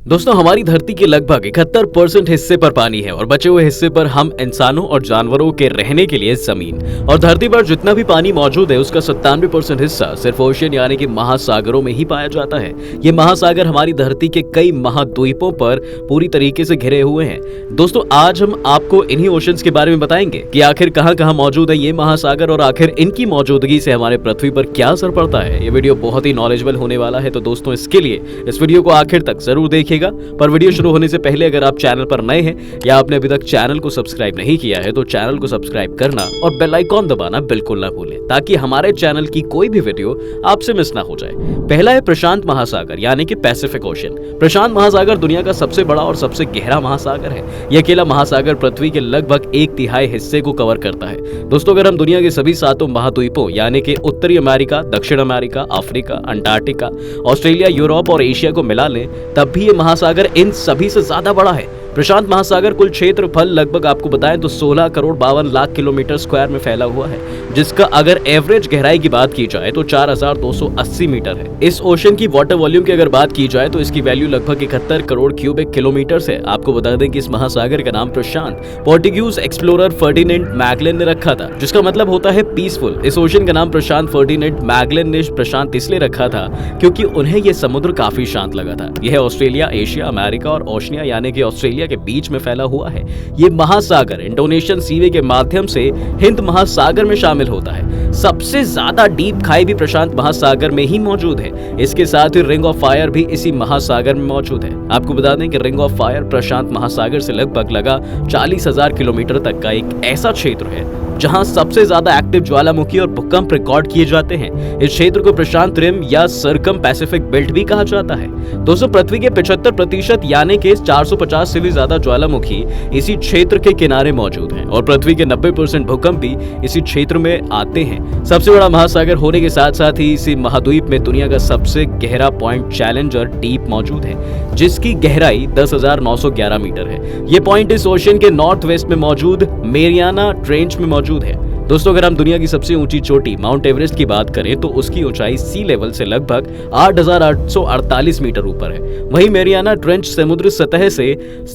दोस्तों हमारी धरती के लगभग 71% हिस्से पर पानी है और बचे हुए हिस्से पर हम इंसानों और जानवरों के रहने के लिए जमीन और धरती पर जितना भी पानी मौजूद है उसका 97% हिस्सा सिर्फ ओशियन यानी कि महासागरों में ही पाया जाता है। ये महासागर हमारी धरती के कई महाद्वीपों पर पूरी तरीके से घिरे हुए हैं। दोस्तों आज हम आपको इन्हीं ओशंस के बारे में बताएंगे कि आखिर कहाँ कहाँ मौजूद है ये महासागर और आखिर इनकी मौजूदगी से हमारे पृथ्वी पर क्या असर पड़ता है। ये वीडियो बहुत ही नॉलेजेबल होने वाला है, तो दोस्तों इसके लिए इस वीडियो को आखिर तक जरूर देखिएगा। पर वीडियो शुरू होने से पहले अगर आप चैनल पर नए हैं या आपने अभी तक चैनल को सब्सक्राइब नहीं किया है तो चैनल को सब्सक्राइब करना और बेल आइकॉन दबाना बिल्कुल ना भूलें ताकि हमारे चैनल की कोई भी वीडियो आपसे मिस ना हो जाए। पहला है प्रशांत महासागर यानी कि पैसिफिक ओशन। प्रशांत महासागर दुनिया का सबसे बड़ा और सबसे गहरा महासागर है। यह अकेला महासागर पृथ्वी के लगभग 1/3 हिस्से को कवर करता है। दोस्तों अगर हम दुनिया के सभी 7 महाद्वीपों यानी कि उत्तरी अमेरिका, दक्षिण America, Africa, Antarctica, Australia, Europe और एशिया को मिला लें तब भी ये महासागर इन सभी से ज्यादा बड़ा है। प्रशांत महासागर कुल क्षेत्रफल लगभग आपको बताएं तो 16 करोड़ 52 लाख किलोमीटर स्क्वायर में फैला हुआ है, जिसका अगर एवरेज गहराई की बात की जाए तो 4280 मीटर है। इस ओशन की वाटर वॉल्यूम की अगर बात की जाए तो इसकी वैल्यू लगभग 71 करोड़ क्यूबिक किलोमीटर है। आपको बता दें कि इस महासागर का नाम प्रशांत पोर्टुगीज एक्सप्लोरर फर्डिनेंड मैगेलन ने रखा था, जिसका मतलब होता है पीसफुल। इस ओशन का नाम प्रशांत फर्डिनेंड मैगेलन ने प्रशांत इसलिए रखा था क्योंकि उन्हें यह समुद्र काफी शांत लगा था। यह ऑस्ट्रेलिया, एशिया, अमेरिका और ओशनिया यानी कि ऑस्ट्रेलिया के बीच में फैला हुआ है। ये महासागर इंडोनेशियन सीवे के माध्यम से हिंद महासागर में शामिल होता है। सबसे ज्यादा डीप खाई भी प्रशांत महासागर में ही मौजूद है। इसके साथ ही रिंग ऑफ फायर भी इसी महासागर में मौजूद है। आपको बता दें कि रिंग ऑफ फायर प्रशांत महासागर से लगभग लगा 40,000 किलोमीटर तक का एक ऐसा क्षेत्र है जहां सबसे ज्यादा एक्टिव ज्वालामुखी और भूकंप रिकॉर्ड किए जाते हैं। इस क्षेत्र को प्रशांत रिम या सर्कम पैसिफिक बेल्ट भी कहा जाता है। दोस्तों पृथ्वी के 75% यानी कि 450 से भी ज्यादा ज्वालामुखी इसी क्षेत्र के किनारे मौजूद हैं और पृथ्वी के 90% भूकंप भी इसी क्षेत्र में आते हैं। सबसे बड़ा महासागर होने के साथ साथ ही इसी महाद्वीप में दुनिया का सबसे गहरा पॉइंट चैलेंजर डीप मौजूद है, जिसकी गहराई 10,911 मीटर है। ये पॉइंट इस ओशन के नॉर्थ वेस्ट में मौजूद मेरियाना ट्रेंच में मौजूद है। दोस्तों अगर हम दुनिया की सबसे ऊंची चोटी माउंट एवरेस्ट की बात करें तो उसकी ऊंचाई सी लेवल से लगभग 8,848 मीटर ऊपर है। वहीं मेरियाना ट्रेंच समुद्र सतह से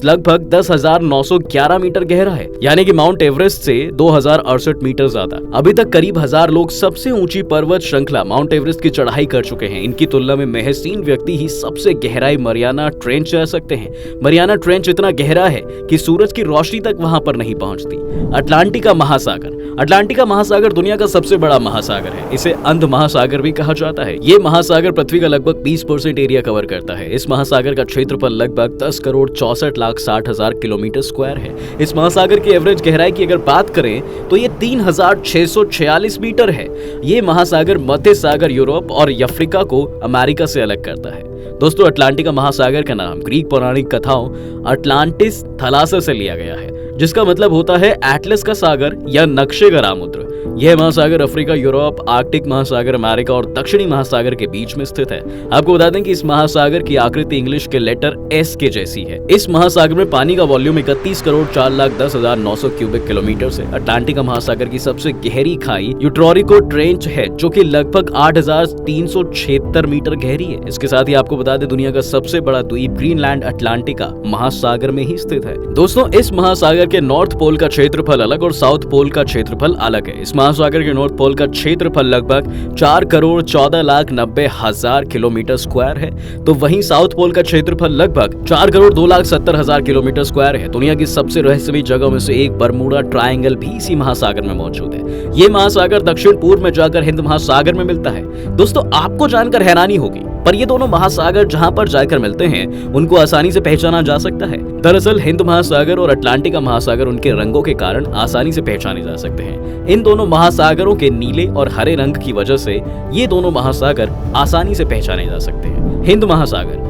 लगभग 10,911 मीटर गहरा है, यानी कि माउंट एवरेस्ट से 2,068 मीटर ज्यादा। अभी तक करीब 1000 लोग सबसे ऊंची पर्वत श्रृंखला माउंट एवरेस्ट की चढ़ाई कर चुके हैं। इनकी तुलना में महज 3 व्यक्ति ही सबसे गहराई मरियाना ट्रेंच जा सकते हैं। मरियाना ट्रेंच इतना गहरा है कि सूरज की रोशनी तक वहां पर नहीं पहुंचती। अटलांटिका महासागर। अटलांटिका महासागर दुनिया का सबसे बड़ा महासागर है। इसे अंध महासागर भी कहा जाता है। ये महासागर पृथ्वी का लगभग 20% एरिया कवर करता है। इस महासागर का क्षेत्रफल लगभग 10 करोड़ 64 लाख 60 हजार किलोमीटर स्क्वायर है। इस महासागर की एवरेज गहराई की अगर बात करें तो ये 3,646 मीटर है। ये महासागर मध्य सागर, यूरोप और अफ्रीका को अमेरिका से अलग करता है। दोस्तों अटलांटिका महासागर का नाम ग्रीक पौराणिक कथाओं अटलांटिस थलासा से लिया गया है, जिसका मतलब होता है एटलस का सागर या नक्शे का रामुद्र। यह महासागर अफ्रीका, यूरोप, आर्कटिक महासागर, अमेरिका और दक्षिणी महासागर के बीच में स्थित है। आपको बता दें कि इस महासागर की आकृति इंग्लिश के लेटर एस के जैसी है। इस महासागर में पानी का volume 31 crore 4 lakh 10,900 cubic kilometre से। अटलांटिका महासागर की सबसे गहरी खाई यूट्रोरिको ट्रेंच है, जो कि लगभग 8,376 मीटर गहरी है। इसके साथ ही आपको बता दें दुनिया का सबसे बड़ा द्वीप ग्रीनलैंड अटलांटिका महासागर में ही स्थित है। दोस्तों इस महासागर के नॉर्थ पोल का क्षेत्रफल अलग और साउथ पोल का क्षेत्रफल अलग है। इस महासागर के नॉर्थ पोल का क्षेत्रफल लगभग 4 करोड़ 14 लाख 90 हजार किलोमीटर स्क्वायर है, तो वहीं साउथ पोल का क्षेत्रफल लगभग 4 करोड़ 2 लाख 70 हजार किलोमीटर स्क्वायर है। दुनिया की सबसे रहस्यमयी जगहों में से एक बरमूडा ट्रायंगल भी इसी महासागर में मौजूद है। ये महासागर दक्षिण पूर्व में जाकर हिंद महासागर में मिलता है। दोस्तों आपको जानकर हैरानी होगी, पर ये दोनों महासागर जहां पर जाकर मिलते हैं उनको आसानी से पहचाना जा सकता है। दरअसल हिंद महासागर और अटलांटिका महासागर उनके रंगों के कारण आसानी से पहचाने जा सकते हैं। इन दोनों महासागरों के नीले और हरे रंग की वजह से ये दोनों महासागर आसानी से पहचाने जा सकते हैं। हिंद महासागर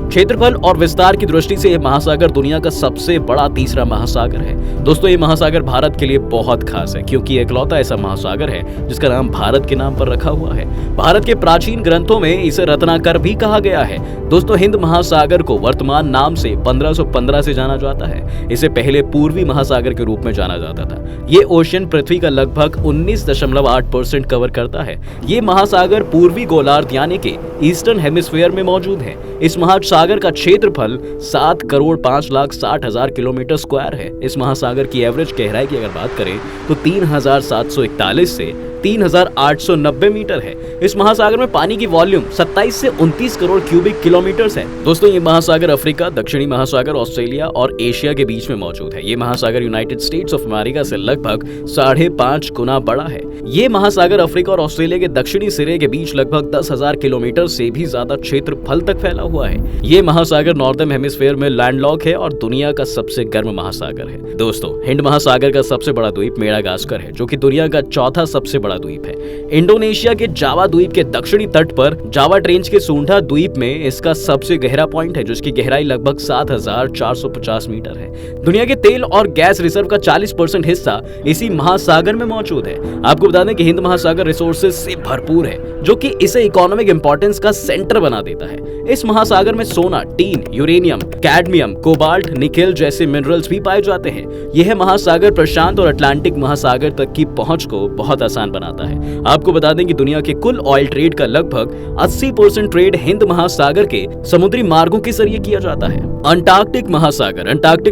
क्षेत्रफल और विस्तार की दृष्टि से यह महासागर दुनिया का सबसे बड़ा तीसरा महासागर है। दोस्तों ये महासागर भारत के लिए बहुत खास है क्योंकि ये इकलौता ऐसा महासागर है जिसका नाम भारत के नाम पर रखा हुआ है। भारत के प्राचीन ग्रंथों में इसे रत्नाकर भी कहा गया है। दोस्तों हिंद महासागर को वर्तमान नाम से 1515 से जाना जाता है। इसे पहले पूर्वी महासागर के रूप में जाना जाता था। ये ओशन पृथ्वी का लगभग 19.8% कवर करता है। ये महासागर पूर्वी गोलार्ध यानी कि ईस्टर्न हेमिस्फीयर में मौजूद है। इस महासागर महासागर का क्षेत्रफल 7,05,60,000 किलोमीटर स्क्वायर है। इस महासागर की एवरेज गहराई की अगर बात करें तो 3,741 से 3,890 मीटर है। इस महासागर में पानी की वॉल्यूम 27 से 29 करोड़ क्यूबिक किलोमीटर है। दोस्तों, ये महासागर अफ्रीका, दक्षिणी महासागर, ऑस्ट्रेलिया और एशिया के बीच में मौजूद है। ये महासागर यूनाइटेड स्टेट्स ऑफ अमेरिका से लगभग 5.5 गुना बड़ा है। ये महासागर अफ्रीका और ऑस्ट्रेलिया के दक्षिणी सिरे के बीच लगभग 10,000 किलोमीटर से भी ज्यादा क्षेत्रफल तक फैला हुआ है। ये महासागर नॉर्दर्न हेमिस्फीयर में लैंडलॉक है और दुनिया का सबसे गर्म महासागर है। दोस्तों, हिंद महासागर का सबसे बड़ा द्वीप मेडागास्कर है, जो कि दुनिया का चौथा सबसे बड़ा द्वीप है। इंडोनेशिया के जावा द्वीप के दक्षिणी तट पर जावा ट्रेंच के सुंडा द्वीप में इसका सबसे गहरा पॉइंट है, जिसकी गहराई लगभग 7,450 मीटर है। दुनिया के तेल और गैस रिजर्व का 40% हिस्सा इसी महासागर में मौजूद है। आपको बता दें कि हिंद महासागर रिसोर्सेज से भरपूर है, जो कि इसे इकोनॉमिक इंपॉर्टेंस का सेंटर बना देता है। इस महासागर में सोना, tin, uranium, cadmium, cobalt, nickel जैसे मिनरल्स भी पाए जाते हैं। यह महासागर प्रशांत और अटलांटिक महासागर तक की पहुंच को बहुत आसान बनाता है। आपको बता दें कि दुनिया के कुल ऑयल ट्रेड का लगभग 80% ट्रेड हिंद महासागर के समुद्री मार्गों के जरिए किया जाता है। अंटार्कटिक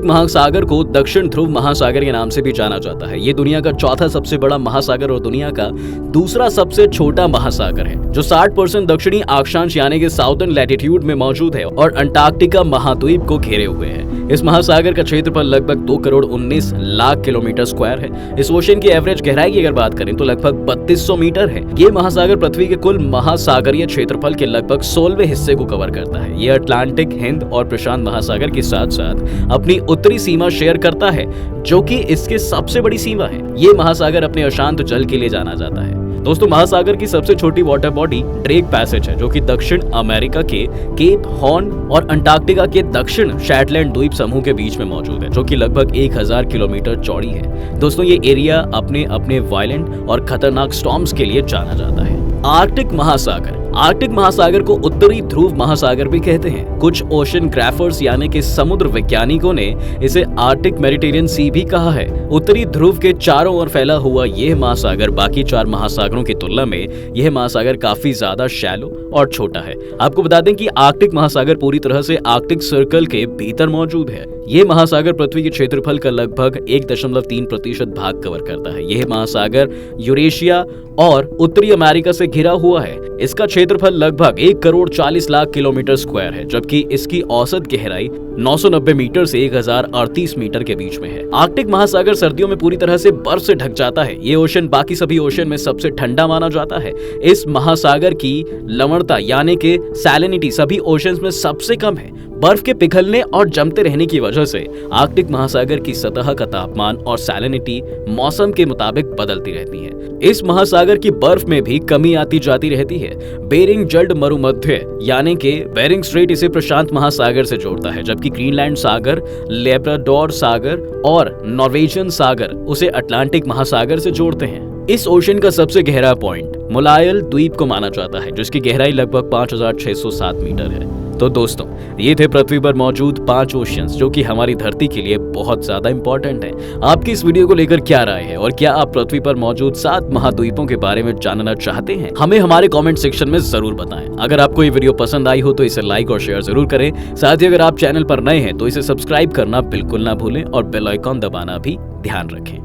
महासागर को दक्षिण ध्रुव महासागर के नाम से भी जाना जाता है। ये दुनिया का चौथा सबसे बड़ा महासागर और दुनिया का दूसरा सबसे छोटा महासागर है, जो 60% दक्षिणी अक्षांश यानी कि साउदर्न लैटिट्यूड में मौजूद है और अंटार्कटिका महाद्वीप को घेरे हुए है। इस महासागर का क्षेत्रफल लगभग 2,19,00,000 किलोमीटर स्क्वायर है। इस ओशन की एवरेज गहराई की अगर बात करें तो लगभग 3,200 मीटर है। ये महासागर पृथ्वी के कुल महासागरीय क्षेत्रफल के लगभग 16वें हिस्से को कवर करता है। ये अटलांटिक, हिंद और प्रशांत महासागर के साथ साथ अपनी उत्तरी सीमा शेयर करता है, जो कि इसके सबसे बड़ी सीमा है। ये महासागर अपने अशांत जल के लिए जाना जाता है। दोस्तों, महासागर की सबसे छोटी वाटर बॉडी ड्रेक पैसेज है, जो कि दक्षिण अमेरिका के केप हॉर्न और अंटार्कटिका के दक्षिण शैटलैंड द्वीप समूह के बीच में मौजूद है, जो कि लगभग 1,000 किलोमीटर चौड़ी है। दोस्तों, ये एरिया अपने वायलेंट और खतरनाक स्टॉर्म्स के लिए जाना जाता है। आर्कटिक महासागर को उत्तरी ध्रुव महासागर भी कहते हैं। कुछ ओशनग्राफर्स यानी कि समुद्र वैज्ञानिकों ने इसे आर्कटिक मेडिटेरियन सी भी कहा है। उत्तरी ध्रुव के चारों ओर फैला हुआ यह महासागर बाकी 4 महासागरों की तुलना में यह महासागर काफी ज्यादा शैलो और छोटा है। आपको बता दें कि आर्कटिक महासागर पूरी तरह से आर्कटिक सर्कल के भीतर मौजूद है। यह महासागर पृथ्वी के क्षेत्रफल का लगभग 1.3% भाग कवर करता है। यह महासागर यूरेशिया और उत्तरी अमेरिका से घिरा हुआ है। इसका क्षेत्रफल लगभग 1,40,00,000 किलोमीटर स्क्वायर है, जबकि इसकी औसत गहराई 990 मीटर से 1,038 मीटर के बीच में है। आर्कटिक महासागर सर्दियों में पूरी तरह से बर्फ से ढक जाता है। ये ओशन बाकी सभी ओशन में सबसे ठंडा माना जाता है। इस महासागर की लवणता यानी कि सैलिनिटी सभी ओशंस में सबसे कम है। बर्फ के पिघलने और जमते रहने की वजह से आर्कटिक महासागर की सतह का तापमान और सैलिनिटी मौसम के मुताबिक बदलती रहती है। इस महासागर की बर्फ में भी कमी आती जाती रहती है। बेरिंग जल्द मरुमध्य यानी कि बेरिंग स्ट्रेट इसे प्रशांत महासागर से जोड़ता है, जबकि ग्रीनलैंड सागर, लेब्राडोर सागर और नॉर्वेजियन सागर उसे अटलांटिक महासागर से जोड़ते हैं। इस ओशन का सबसे गहरा पॉइंट मोलायल द्वीप को माना जाता है, जिसकी गहराई लगभग 5,607 मीटर है। तो दोस्तों, ये थे पृथ्वी पर मौजूद 5 ओशंस, जो कि हमारी धरती के लिए बहुत ज्यादा इंपॉर्टेंट है। आपकी इस वीडियो को लेकर क्या राय है और क्या आप पृथ्वी पर मौजूद 7 महाद्वीपों के बारे में जानना चाहते हैं? हमें हमारे कमेंट सेक्शन में जरूर बताएं। अगर आपको ये वीडियो पसंद आई हो तो इसे लाइक और शेयर जरूर करें। साथ ही अगर आप चैनल पर नए हैं तो इसे सब्सक्राइब करना बिल्कुल ना भूलें और बेल आइकॉन दबाना भी ध्यान रखें।